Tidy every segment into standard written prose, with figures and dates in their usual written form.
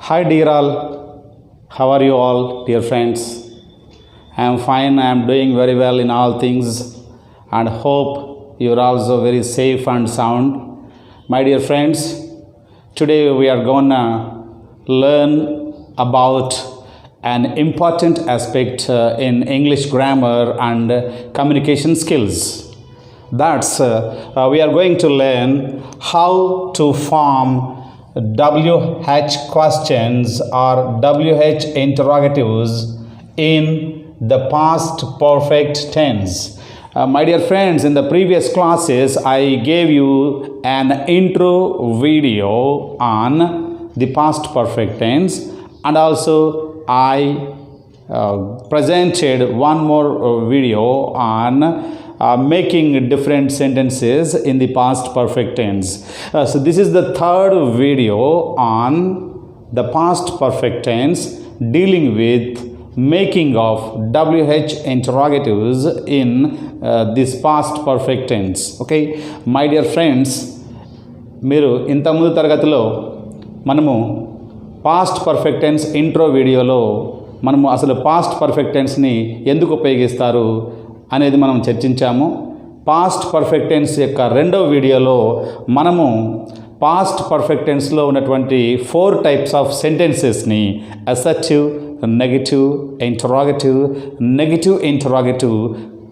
Hi dear all, how are you all, dear friends? I am fine, I am doing very well in all things and hope you are also very safe and sound. My dear friends, today we are gonna learn about an important aspect in English grammar and communication skills. That's we are going to learn how to form WH questions or WH interrogatives in the past perfect tense. My dear friends, in the previous classes, I gave you an intro video on the past perfect tense, and also I presented one more video on making different sentences in the past perfect tense. So this is the third video on the past perfect tense dealing with making of WH interrogatives in this past perfect tense. Okay, my dear friends, మీరు ఇంతకుముందు తరగతిలో మనము past perfect tense intro వీడియోలో మనము అసలు past perfect టెన్స్ని ఎందుకు ఉపయోగిస్తారు అనేది మనం చర్చించాము. పాస్ట్ పర్ఫెక్ట్ టెన్స్ యొక్క రెండవ వీడియోలో మనము పాస్ట్ పర్ఫెక్ట్ టెన్స్లో ఉన్నటువంటి 4 టైప్స్ ఆఫ్ సెంటెన్సెస్ని అసర్టివ్, నెగటివ్, ఇంటరాగేటివ్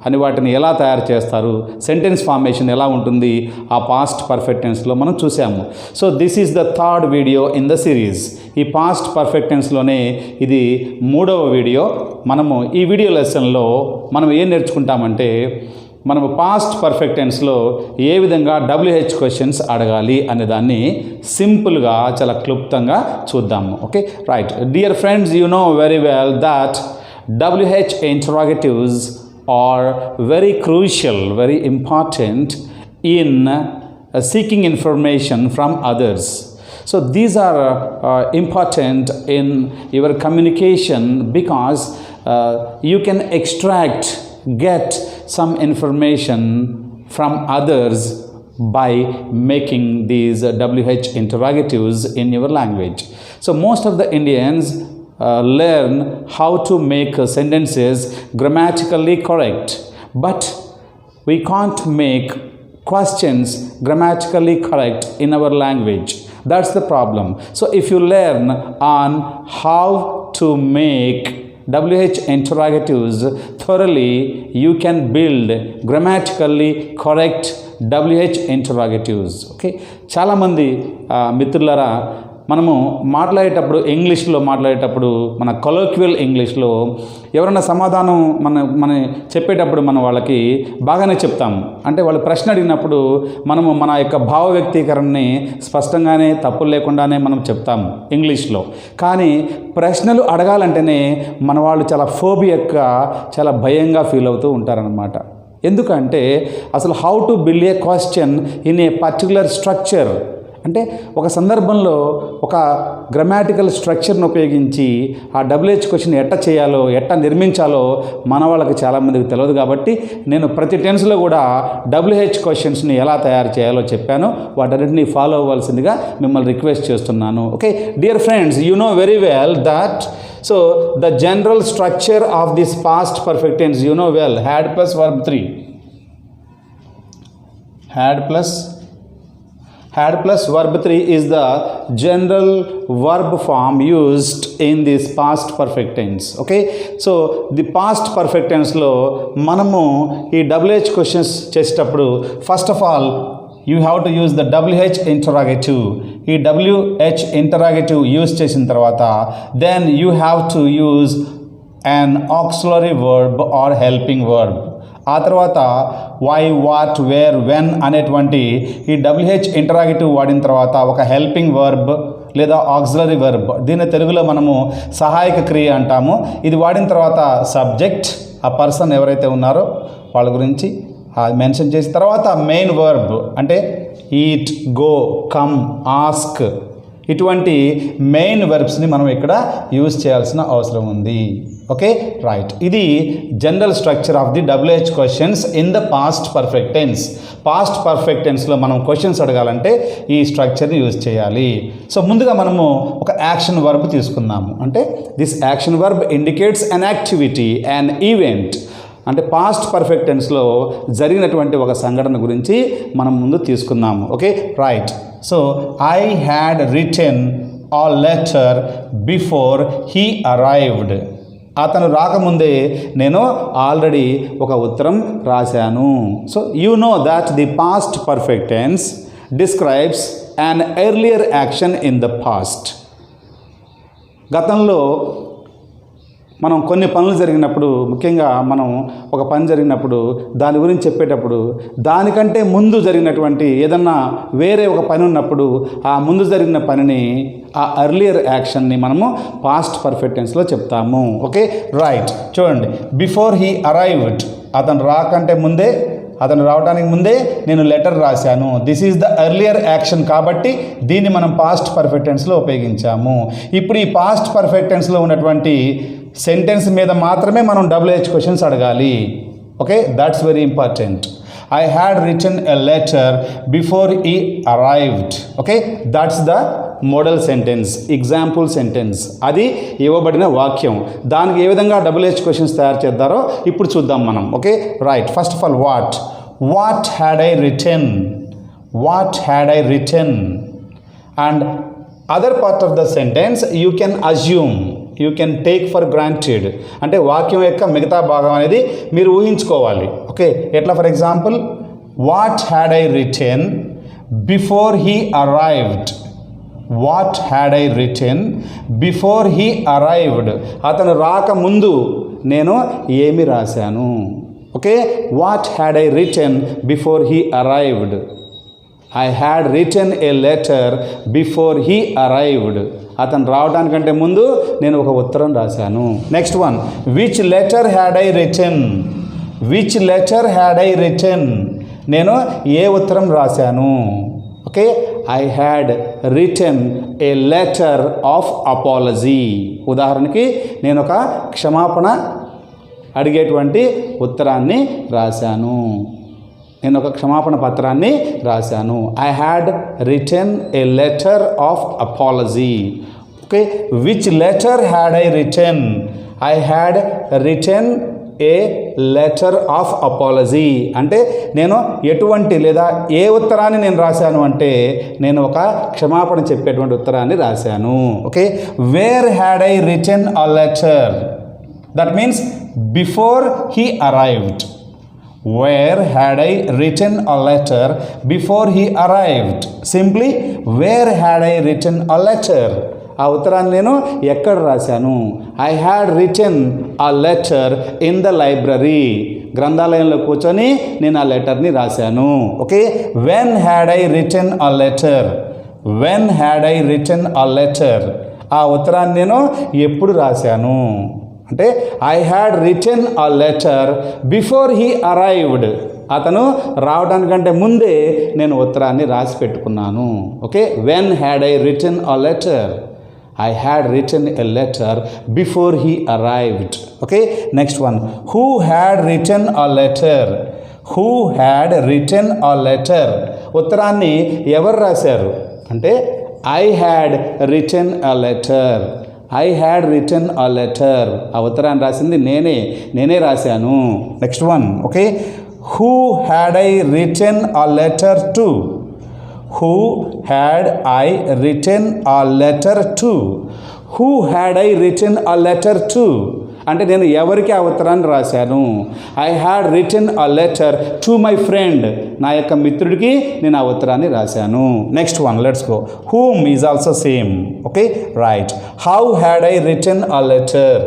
అని వాటిని ఎలా తయారు చేస్తారు, సెంటెన్స్ ఫార్మేషన్ ఎలా ఉంటుంది ఆ పాస్ట్ పర్ఫెక్ట్ టెన్స్లో మనం చూసాము. So this is the third video in the series. ఈ పాస్ట్ పర్ఫెక్ట్ టెన్స్లోనే ఇది 3వ వీడియో. మనము ఈ వీడియో లెసన్లో మనం ఏం నేర్చుకుంటామంటే, మనము పాస్ట్ పర్ఫెక్ట్ టెన్స్లో ఏ విధంగా WH క్వశ్చన్స్ అడగాలి అనే దాన్ని సింపుల్గా చాలా క్లుప్తంగా చూద్దాము. Okay, right dear friends, you know very well that WH interrogatives are very crucial, very important in seeking information from others. So these are important in your communication because you can get some information from others by making these WH interrogatives in your language. So most of the Indians learn how to make sentences grammatically correct, but we can't make questions grammatically correct in our language. That's the problem. So if you learn on how to make WH interrogatives thoroughly, you can build grammatically correct WH interrogatives. Okay, చాలా మంది మిత్రులారా, మనము మాట్లాడేటప్పుడు ఇంగ్లీష్లో మాట్లాడేటప్పుడు మన కొలోక్వియల్ ఇంగ్లీష్లో ఎవరైనా సమాధానం మన చెప్పేటప్పుడు మనం వాళ్ళకి బాగానే చెప్తాము. అంటే వాళ్ళు ప్రశ్న అడిగినప్పుడు మనము మన యొక్క భావ వ్యక్తీకరణని స్పష్టంగానే తప్పులు లేకుండానే మనం చెప్తాము ఇంగ్లీష్లో. కానీ ప్రశ్నలు అడగాలంటేనే మన వాళ్ళు చాలా ఫోబియక్గా, చాలా భయంగా ఫీల్ అవుతూ ఉంటారనమాట. ఎందుకంటే అసలు how to build a question in a particular structure, అంటే ఒక సందర్భంలో ఒక గ్రామాటికల్ స్ట్రక్చర్ను ఉపయోగించి ఆ WH క్వశ్చన్ ఎట్ట చేయాలో, ఎట్ట నిర్మించాలో మన వాళ్ళకి చాలామందికి తెలియదు. కాబట్టి నేను ప్రతి టెన్స్లో కూడా WH క్వశ్చన్స్ని ఎలా తయారు చేయాలో చెప్పాను. వాటన్నిటిని ఫాలో అవ్వాల్సిందిగా మిమ్మల్ని రిక్వెస్ట్ చేస్తున్నాను. Okay dear friends, you know very well that so the general structure of this past perfect tense, you know well, had plus verb 3. Had plus verb 3 is the general verb form used in this past perfect tense. Okay, so the past perfect tense లో మనము ఈ WH questions చేసేటప్పుడు first of all you have to use the WH interrogative. ఈ WH interrogative use చేసిన తర్వాత then you have to use an auxiliary verb or helping verb. ఆ తర్వాత why, what, where, when అనేటువంటి ఈ WH ఇంటరాగేటివ్ వాడిన తర్వాత ఒక హెల్పింగ్ వర్బ్ లేదా ఆక్సిలరీ వర్బ్, దీన్ని తెలుగులో మనము సహాయక క్రియ అంటాము. ఇది వాడిన తర్వాత సబ్జెక్ట్, ఆ పర్సన్ ఎవరైతే ఉన్నారో వాళ్ళ గురించి మెన్షన్ చేసిన తర్వాత మెయిన్ వర్బ్ అంటే ఈట్, గో, కమ్, ఆస్క్, ఇటువంటి మెయిన్ వర్బ్స్ని మనం ఇక్కడ యూజ్ చేయాల్సిన అవసరం ఉంది. Okay right. ఇది general structure of the WH questions in the past perfect tense. Past perfect టెన్స్లో మనం క్వశ్చన్స్ అడగాలంటే ఈ స్ట్రక్చర్ని యూజ్ చేయాలి. సో ముందుగా మనము ఒక యాక్షన్ వర్బ్ తీసుకుందాము. అంటే this action verb indicates an activity, an event. అంటే పాస్ట్ పర్ఫెక్ట్ టెన్స్లో జరిగినటువంటి ఒక సంఘటన గురించి మనం ముందు తీసుకుందాము. Okay right. So I had written a letter before he arrived. అతను రాకముందే నేను ఆల్రెడీ ఒక ఉత్తరం రాశాను. So you know that the past perfect tense describes an earlier action in the past. గతంలో మనం కొన్ని పనులు జరిగినప్పుడు, ముఖ్యంగా మనం ఒక పని జరిగినప్పుడు దాని గురించి చెప్పేటప్పుడు దానికంటే ముందు జరిగినటువంటి ఏదన్నా వేరే ఒక పని ఉన్నప్పుడు ఆ ముందు జరిగిన పనిని, ఆ ఎర్లియర్ యాక్షన్ని మనము పాస్ట్ పర్ఫెక్ట్ టెన్స్లో చెప్తాము. Okay right. చూడండి, బిఫోర్ హీ అరైవ్డ్, అతను రాకంటే ముందే, అతను రావడానికి ముందే నేను లెటర్ రాశాను. This is the earlier action కాబట్టి దీన్ని మనం పాస్ట్ పర్ఫెక్ట్ టెన్స్లో ఉపయోగించాము. ఇప్పుడు ఈ పాస్ట్ పర్ఫెక్ట్ టెన్స్లో ఉన్నటువంటి సెంటెన్స్ మీద మాత్రమే మనం WH క్వశ్చన్స్ అడగాలి. Okay that's very important. I had written a letter before he arrived. Okay that's the model sentence, example sentence. అది ఇవ్వబడిన వాక్యం. దానికి ఏ విధంగా WH క్వశ్చన్స్ తయారు చేద్దారో ఇప్పుడు చూద్దాం మనం. Okay right. First of all what had I written, what had I written. And other part of the sentence you can assume, you can take for granted. అంటే వాక్యం యొక్క మిగతా భాగం అనేది మీరు ఊహించుకోవాలి. ఓకే ఎట్లా? For example, what had I written before he arrived. What had I written before he arrived. అతను రాకముందు నేను ఏమి రాశాను. Okay what had I written before he arrived. I had written A letter before he arrived. అతను రావడానికంటే ముందు నేను ఒక ఉత్తరం రాశాను. Next one, which letter had I written. Which letter had I written. నేను ఏ ఉత్తరం రాశాను. Okay I had written A letter of apology. ఉదాహరణకి నేను ఒక క్షమాపణ అడిగేటువంటి ఉత్తరాన్ని రాశాను. నేను ఒక క్షమాపణ పత్రాన్ని రాశాను. I had written A letter of apology. Okay which letter had I written. I had written A letter of apology. అంటే నేను ఎటువంటి లేదా ఏ ఉత్తరాన్ని నేను రాశాను అంటే నేను ఒక క్షమాపణ చెప్పేటువంటి ఉత్తరాన్ని రాశాను. Okay where had I written a letter. That means before he arrived. Where had I written a letter before he arrived? Simply, where had I written a letter? ఆ ఉత్తరాన్ని నేను ఎక్కడ రాశాను. I had written a letter in the library. గ్రంథాలయంలో కూర్చొని నేను ఆ లెటర్ని రాశాను. Okay when had I written a letter. When had I written a letter. ఆ ఉత్తరాన్ని నేను ఎప్పుడు రాశాను అంటే I had written a letter before he arrived. అతను రావడానికంటే ముందే నేను ఉత్తరాన్ని రాసి పెట్టుకున్నాను. Okay when had I written a letter. I had written a letter before he arrived. Okay next one, who had written a letter. Who had written a letter. ఉత్తరాన్ని ఎవరు రాశారు అంటే I had written a letter. I had written a letter. ఆ ఉత్తరాన్ని రాసింది నేనే రాశాను. Next one, okay who had I written a letter to. Who had I written a letter to. Who had I written a letter to అంటే నేను ఎవరికి ఆ ఉత్తరాన్ని రాశాను. I had written a letter to my friend. నా యొక్క మిత్రుడికి నేను ఆ ఉత్తరాన్ని రాశాను. Next one, let's go. Whom is also same. Okay right. How had I written a letter.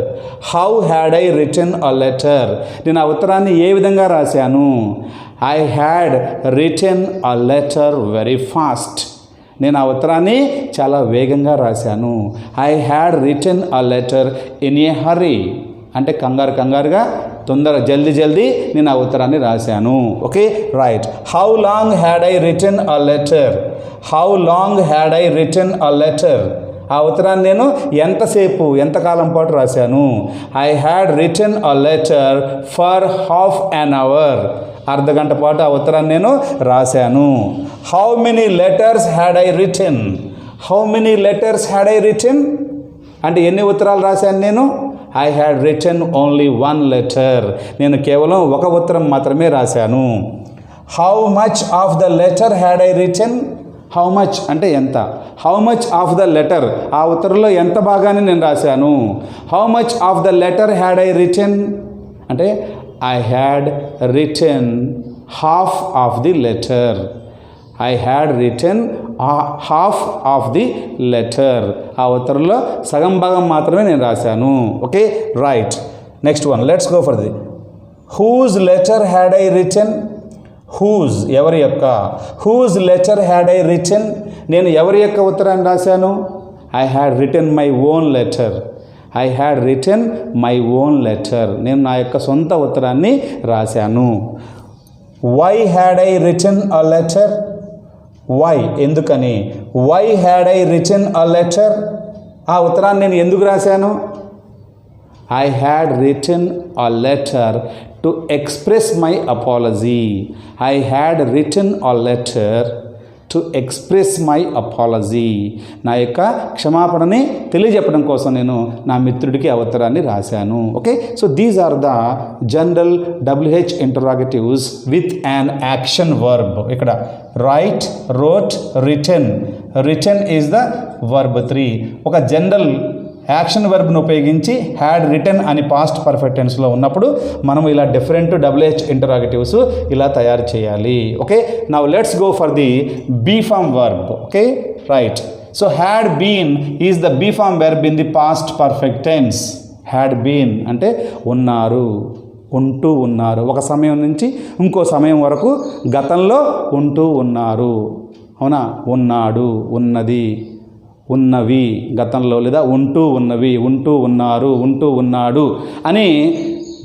How had I written a letter. నేను ఆ ఉత్తరాన్ని ఏ విధంగా రాశాను. I had written a letter very fast. నేను ఆ ఉత్తరాన్ని చాలా వేగంగా రాశాను. I had written a letter in a hurry అంటే కంగారుగా జల్దీ నేను ఆ ఉత్తరాన్ని రాశాను. Okay right. How long had I written a letter. How long had I written a letter, ఆ ఉత్తరాన్ని నేను ఎంతకాలం పాటు రాశాను. I had written a letter for half an hour, అర్ధగంట పాటు ఆ ఉత్తరాన్ని నేను రాశాను. How many letters had I written, how many letters had I written అంటే ఎన్ని ఉత్తరాలు రాశాను నేను. I had written only one letter, నేను కేవలం ఒక ఉత్తరం మాత్రమే రాశాను. How much of the letter had I written, how much అంటే ఎంత, how much of the letter ఆ ఉత్తరంలో ఎంత భాగాన్ని నేను రాశాను. How much of the letter had I written అంటే I had written half of the letter, I had written half of the letter, ఆ ఉత్తరంలో సగం భాగం మాత్రమే నేను రాశాను. Okay right. Next one, let's go for the whose letter had I written, whose ఎవరి యొక్క, whose letter had I written నేను ఎవరి యొక్క ఉత్తరాన్ని రాశాను. I had written my own letter, I had written my own letter నేను నా యొక్క సొంత ఉత్తరాన్ని రాశాను. Why had I written a letter, why ఎందుకని, why had I written a letter ఆ ఉత్తరాన్ని నేను ఎందుకు రాశాను. I had written a letter to express my apology, I had written a letter to express my apology నా యొక్క క్షమాపణని తెలియజెప్పడం కోసం నేను నా మిత్రుడికి ఆ ఉత్తరాన్ని రాశాను. Okay, so these are the general WH interrogatives with an action verb. ఇక్కడ write, wrote, written, written is the verb 3. ఒక జనరల్ యాక్షన్ వర్బ్ను ఉపయోగించి హ్యాడ్ రిటన్ అని పాస్ట్ పర్ఫెక్ట్ టెన్స్లో ఉన్నప్పుడు మనం ఇలా డిఫరెంట్ WH ఇంటరాగేటివ్స్ ఇలా తయారు చేయాలి. Okay, now let's go for the be form verb. Okay right. So had been is the be form verb in the past perfect tense. Had been అంటే ఉన్నారు, ఉంటూ ఉన్నారు, ఒక సమయం నుంచి ఇంకో సమయం వరకు గతంలో ఉంటూ ఉన్నారు. అవునా, ఉన్నాడు, ఉన్నది, ఉన్నవి గతంలో, లేదా ఉంటూ ఉన్నవి, ఉంటూ ఉన్నారు, ఉంటూ ఉన్నాడు అని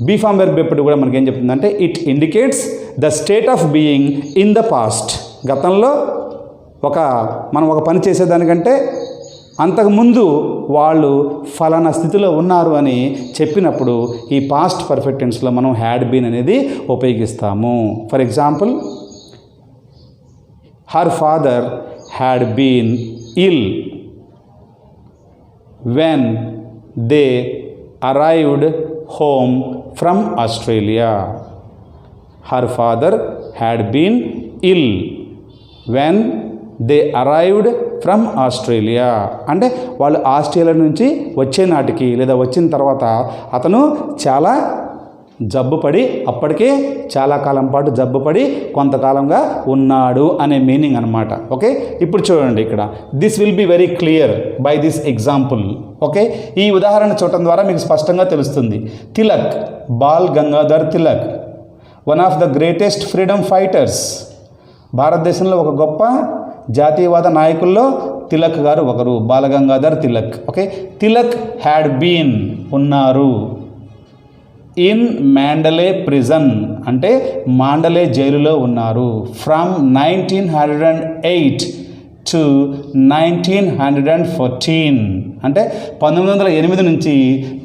బీ ఫామ్ వెర్బ్ ఎప్పుడు కూడా మనకి ఏం చెప్తుందంటే it indicates the state of being in the past. గతంలో మనం ఒక పని చేసేదానికంటే అంతకుముందు వాళ్ళు ఫలానా స్థితిలో ఉన్నారు అని చెప్పినప్పుడు ఈ పాస్ట్ పర్ఫెక్ట్ టెన్స్లో మనం హ్యాడ్ బీన్ అనేది ఉపయోగిస్తాము. For example, her father had been ill when they arrived home from Australia. Her father had been ill when they arrived from Australia. అంటే వాళ్ళు ఆస్ట్రేలియా నుంచి వచ్చే నాటికి లేదా వచ్చిన తర్వాత అతను చాలా జబ్బుపడి, అప్పటికే చాలా కాలం పాటు జబ్బుపడి కొంతకాలంగా ఉన్నాడు అనే మీనింగ్ అనమాట. ఓకే, ఇప్పుడు చూడండి ఇక్కడ this will be very clear by this example. Okay, ఈ ఉదాహరణ చూడటం ద్వారా మీకు స్పష్టంగా తెలుస్తుంది. Tilak, Bal Gangadhar Tilak, one of the greatest freedom fighters. భారతదేశంలో ఒక గొప్ప జాతీయవాద నాయకుల్లో తిలక్ గారు ఒకరు, Balgangadhar Tilak. Okay, Tilak had been ఉన్నారు ఇన్ మాండలే ప్రిజన్ అంటే మాండలే జైలులో ఉన్నారు. ఫ్రమ్ 1908 టు 1914 అంటే 1908 నుంచి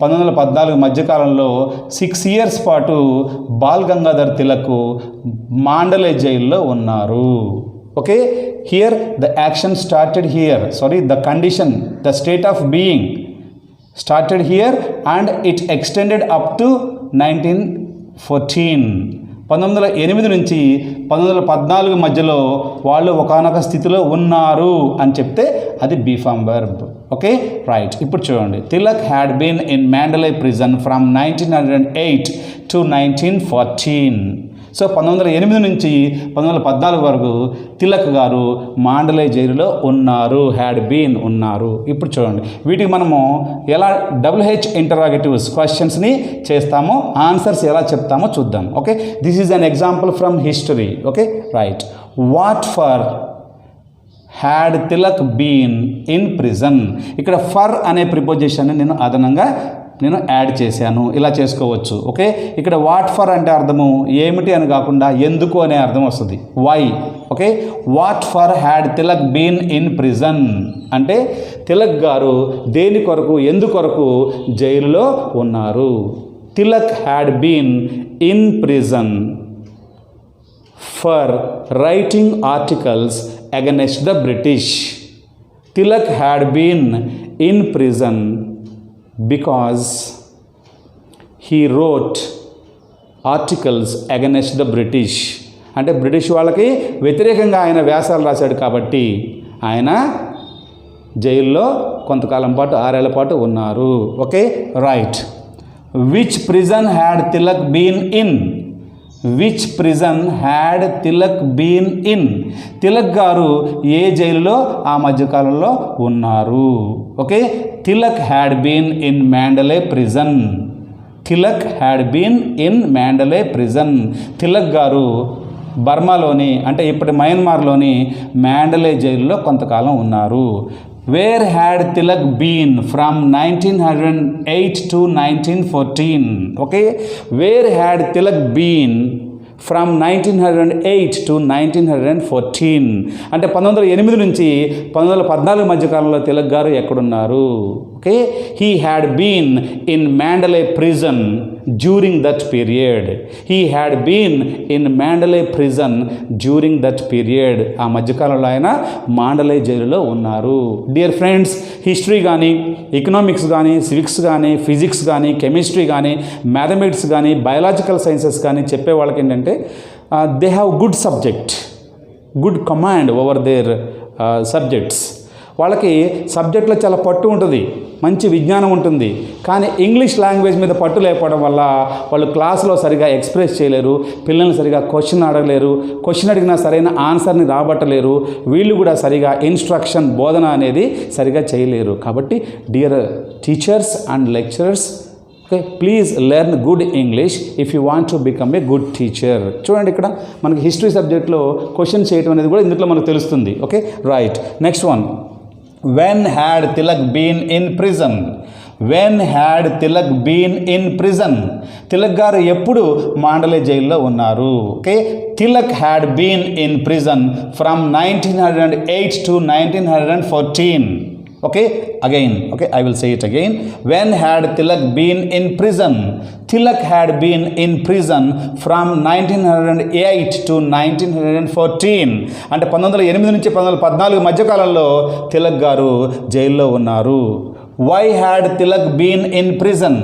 1914 మధ్యకాలంలో 6 years పాటు బాల్ గంగాధర్ తిలక్ మాండలే జైల్లో ఉన్నారు. Okay, here the action started here, the condition, the state of being started here and it extended up to 1914. 1908 నుంచి 1914 మధ్యలో వాళ్ళు ఒకానొక స్థితిలో ఉన్నారు అని చెప్తే అది be form verb. Okay right. ఇప్పుడు చూడండి, Tilak had been in Mandalay prison from 1908 to 1914. So 1908 నుంచి 1914 వరకు తిలక్ గారు మాండలే జైలులో ఉన్నారు, హ్యాడ్ బీన్ ఉన్నారు. ఇప్పుడు చూడండి, వీటికి మనము ఎలా WH ఇంటరాగేటివ్స్ క్వశ్చన్స్ని చేస్తామో, ఆన్సర్స్ ఎలా చెప్తామో చూద్దాం. Okay, this is an example from history. Okay right. What for had Tilak been in prison. ఇక్కడ ఫర్ అనే ప్రిపోజిషన్ని నేను అదనంగా నేను యాడ్ చేశాను, ఇలా చేసుకోవచ్చు. ఓకే, ఇక్కడ వాట్ ఫర్ అంటే అర్థము ఏమిటి అని కాకుండా ఎందుకు అనే అర్థం వస్తుంది. Why. Okay, what for had Tilak been in prison అంటే తిలక్ గారు దేని కొరకు ఎందుకొరకు జైలులో ఉన్నారు. Tilak had been in prison for writing articles against the British. Tilak had been in prison because he wrote articles against the British అంటే బ్రిటిష్ వాళ్ళకి వ్యతిరేకంగా ఆయన వ్యాసాలు రాశాడు కాబట్టి ఆయన జైల్లో కొంతకాలం పాటు 6 ఏళ్ల పాటు ఉన్నారు. Okay, right. Which prison had Tilak been in? Which prison had Tilak been in? Tilak గారు ఏ జైలులో ఆ మధ్యకాలంలో ఉన్నారు? Okay, Tilak had been in Mandalay prison. Tilak had been in Mandalay prison. Tilak గారు బర్మాలోని అంటే ఇప్పుడు మయన్మార్లోని మ్యాండలే జైలులో కొంతకాలం ఉన్నారు. Where had Tilak been from 1908 to 1914? Okay, where had Tilak been from 1908 to 1914 అంటే 1908 నుంచి 1914 మధ్యకాలంలో తిలక్ గారు ఎక్కడున్నారు? Okay, he had been in Mandalay prison during that period. He had been in Mandalay prison during that period. ఆ మధ్యకాలంలో ఆయన మాండలే జైలులో ఉన్నారు. డియర్ ఫ్రెండ్స్, హిస్టరీ కానీ ఎకనామిక్స్ కానీ సివిక్స్ కానీ ఫిజిక్స్ కానీ కెమిస్ట్రీ కానీ మ్యాథమెటిక్స్ కానీ బయాలజికల్ సైన్సెస్ కానీ చెప్పే వాళ్ళకి ఏంటంటే they have good subject, good command over their subjects. వాళ్ళకి సబ్జెక్ట్లో చాలా పట్టు ఉంటుంది, మంచి విజ్ఞానం ఉంటుంది. కానీ ఇంగ్లీష్ లాంగ్వేజ్ మీద పట్టు లేకపోవడం వల్ల వాళ్ళు క్లాస్లో సరిగా ఎక్స్ప్రెస్ చేయలేరు, పిల్లల్ని సరిగా క్వశ్చన్ అడగలేరు, క్వశ్చన్ అడిగినా సరైన ఆన్సర్ని రాబట్టలేరు, వీళ్ళు కూడా సరిగా ఇన్స్ట్రక్షన్ బోధన అనేది సరిగా చేయలేరు. కాబట్టి dear teachers and lecturers, okay, please learn good English if you want to become a good teacher. చూడండి, ఇక్కడ మనకి హిస్టరీ సబ్జెక్ట్లో క్వశ్చన్ చేయడం అనేది కూడా ఇందులో మనకు తెలుస్తుంది. Okay, right. Next one, when had Tilak been in prison? when had Tilak been in prison? Tilak గారు ఎప్పుడు మాండలే జైల్లో ఉన్నారు? Okay, Tilak had been in prison from 1908 to 1914. Okay, again, okay, I will say it again. When had Tilak been in prison? Tilak had been in prison from 1908 to 1914. అంటే 1908 నుంచి 1914 మధ్యకాలంలో తిలక్ గారు జైల్లో ఉన్నారు. Why had Tilak been in prison?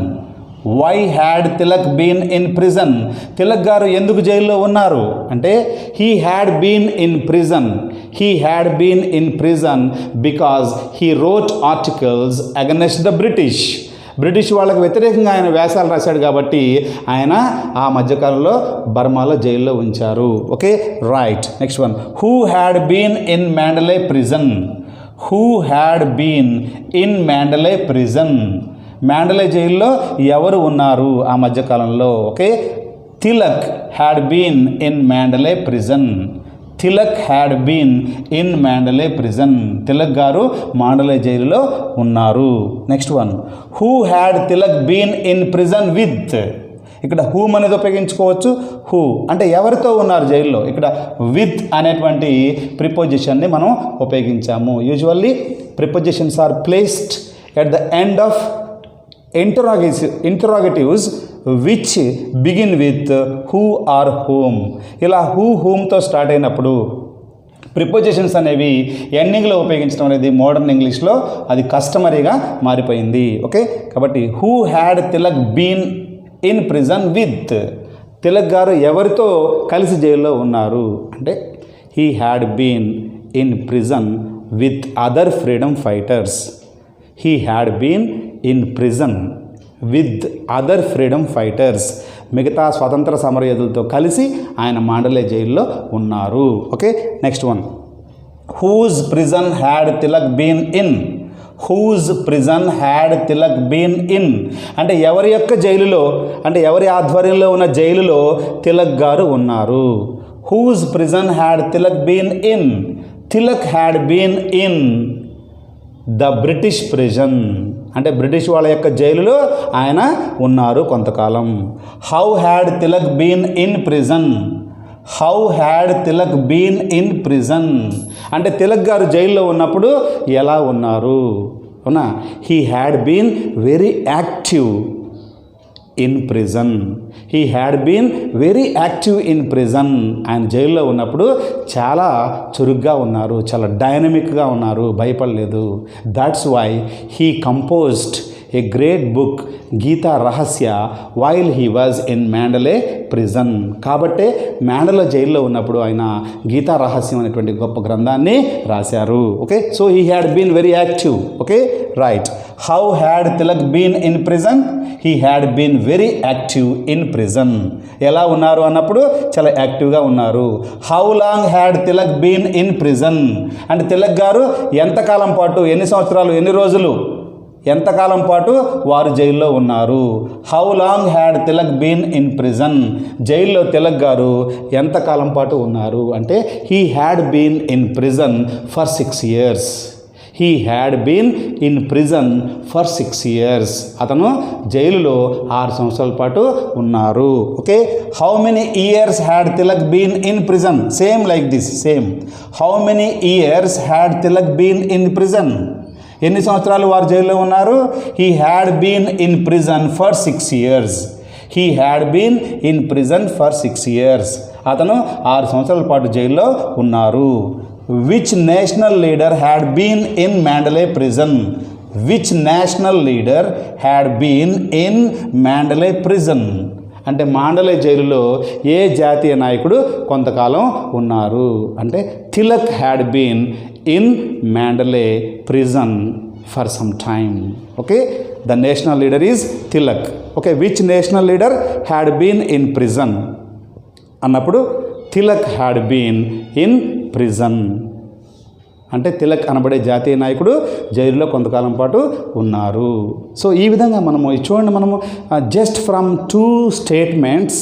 Why had Tilak been in prison? Tilak గారు ఎందుకు జైల్లో ఉన్నారు అంటే he had been in prison. He had been in prison because he wrote articles against the British. British వాళ్ళకి వ్యతిరేకంగా ఆయన వ్యాసాలు రాశాడు కాబట్టి ఆయన ఆ మధ్యకాలంలో బర్మాలో జైల్లో ఉంచారు. Okay, right. Next one, who had been in Mandalay prison? Who had been in Mandalay prison? Mandalay జైల్లో ఎవరు ఉన్నారు ఆ మధ్యకాలంలో? Okay, Tilak had been in Mandalay prison. Tilak had been in Mandalay prison. Tilak గారు మాండలే జైలులో ఉన్నారు. Next one, who had Tilak been in prison with? ఇక్కడ whom అనేది ఉపయోగించుకోవచ్చు. హూ అంటే ఎవరితో ఉన్నారు జైల్లో. ఇక్కడ విత్ అనేటువంటి ప్రిపోజిషన్ని మనం ఉపయోగించాము. Usually prepositions are placed at the end of interrogatives which begin with who or whom. ఇలా హూమ్తో స్టార్ట్ అయినప్పుడు ప్రిపోజిషన్స్ అనేవి ఎండింగ్లో ఉపయోగించడం అనేది మోడర్న్ ఇంగ్లీష్లో అది కస్టమరీగా మారిపోయింది. ఓకే, కాబట్టి who had Tilak been in prison with? Tilak గారు ఎవరితో కలిసి జైల్లో ఉన్నారు అంటే he had been in prison with other freedom fighters. He had been in prison with other freedom fighters. మిగతా స్వతంత్ర సమరయోధులతో కలిసి ఆయన మాండలే జైల్లో ఉన్నారు. Okay, next one, whose prison had Tilak been in? Whose prison had Tilak been in అంటే ఎవరి యొక్క జైలులో అంటే ఎవరి ఆధ్వర్యంలో ఉన్న జైలులో తిలక్ గారు ఉన్నారు. Whose prison had Tilak been in? Tilak had been in the British prison అంటే బ్రిటిష్ వాళ్ళ యొక్క జైలులో ఆయన ఉన్నారు కొంతకాలం. How had Tilak been in prison? How had Tilak been in prison అంటే తిలక్ గారు జైల్లో ఉన్నప్పుడు ఎలా ఉన్నారు? అవునా? He had been very active in prison. He had been very active in prison. ఆయన జైల్లో ఉన్నప్పుడు చాలా చురుగ్గా ఉన్నారు, చాలా డైనమిక్గా ఉన్నారు, భయపడలేదు. That's why he composed a great book Gita Rahasya while he was in Mandalay prison. కాబట్టే మ్యాండల జైల్లో ఉన్నప్పుడు ఆయన గీతా రహస్యం అనేటువంటి గొప్ప గ్రంథాన్ని రాశారు. Okay, so he had been very active. Okay, right. How had Tilak been in prison? He had been very active in prison. ఎలా ఉన్నారు అన్నప్పుడు చాలా యాక్టివ్గా ఉన్నారు. How long had Tilak been in prison అంటే తిలక్ గారు ఎంతకాలం పాటు, ఎన్ని సంవత్సరాలు, ఎన్ని రోజులు, ఎంతకాలం పాటు వారు జైల్లో ఉన్నారు? How long had Tilak been in prison? జైల్లో తిలక్ గారు ఎంతకాలం పాటు ఉన్నారు అంటే he had been in prison for 6 years. He had been in prison for 6 years. అతను జైలులో 6 సంవత్సరాల పాటు ఉన్నారు. Okay, how many years had Tilak been in prison? Same like this, same. How many years had Tilak been in prison? ఎన్ని సంవత్సరాలు వారు జైల్లో ఉన్నారు? He had been in prison for 6 years. He had been in prison for 6 years. అతను 6 సంవత్సరాల పాటు జైల్లో ఉన్నారు. Which national leader had been in Mandalay prison? Which national leader had been in Mandalay prison అంటే మాండలే జైలులో ఏ జాతీయ నాయకుడు కొంతకాలం ఉన్నారు అంటే Tilak had been in Mandalay prison for some time. Okay, the national leader is Tilak. Okay, which national leader had been in prison అన్నప్పుడు Tilak had been in prison అంటే తిలక్ అనబడే జాతీయ నాయకుడు జైలులో కొంతకాలం పాటు ఉన్నారు. సో ఈ విధంగా మనము చూడండి, మనము just from 2 statements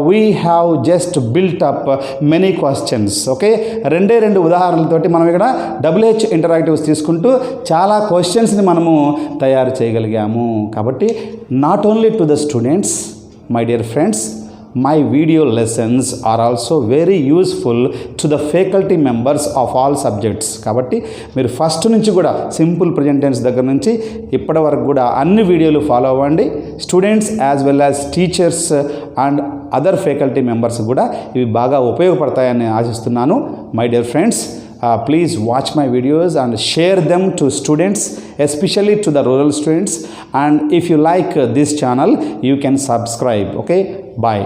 we have just built up many questions. Okay, 2 ఉదాహరణలతోటి మనం ఇక్కడ WH ఇంటరాక్టివ్స్ తీసుకుంటూ చాలా క్వశ్చన్స్ని మనము తయారు చేయగలిగాము. కాబట్టి not only to the students, my dear friends, my video lessons are also very useful to the faculty members of all subjects. కాబట్టి మీరు ఫస్ట్ నుంచి కూడా సింపుల్ ప్రెజెంట్ టెన్స్ దగ్గర నుంచి ఇప్పటి వరకు కూడా అన్ని వీడియోలు ఫాలో అవ్వండి. Students as well as teachers and other faculty members కూడా ఇవి బాగా ఉపయోగపడతాయని ఆశిస్తున్నాను. My dear friends, please watch my videos and share them to students, especially to the rural students. And if you like this channel, you can subscribe. Okay, bye.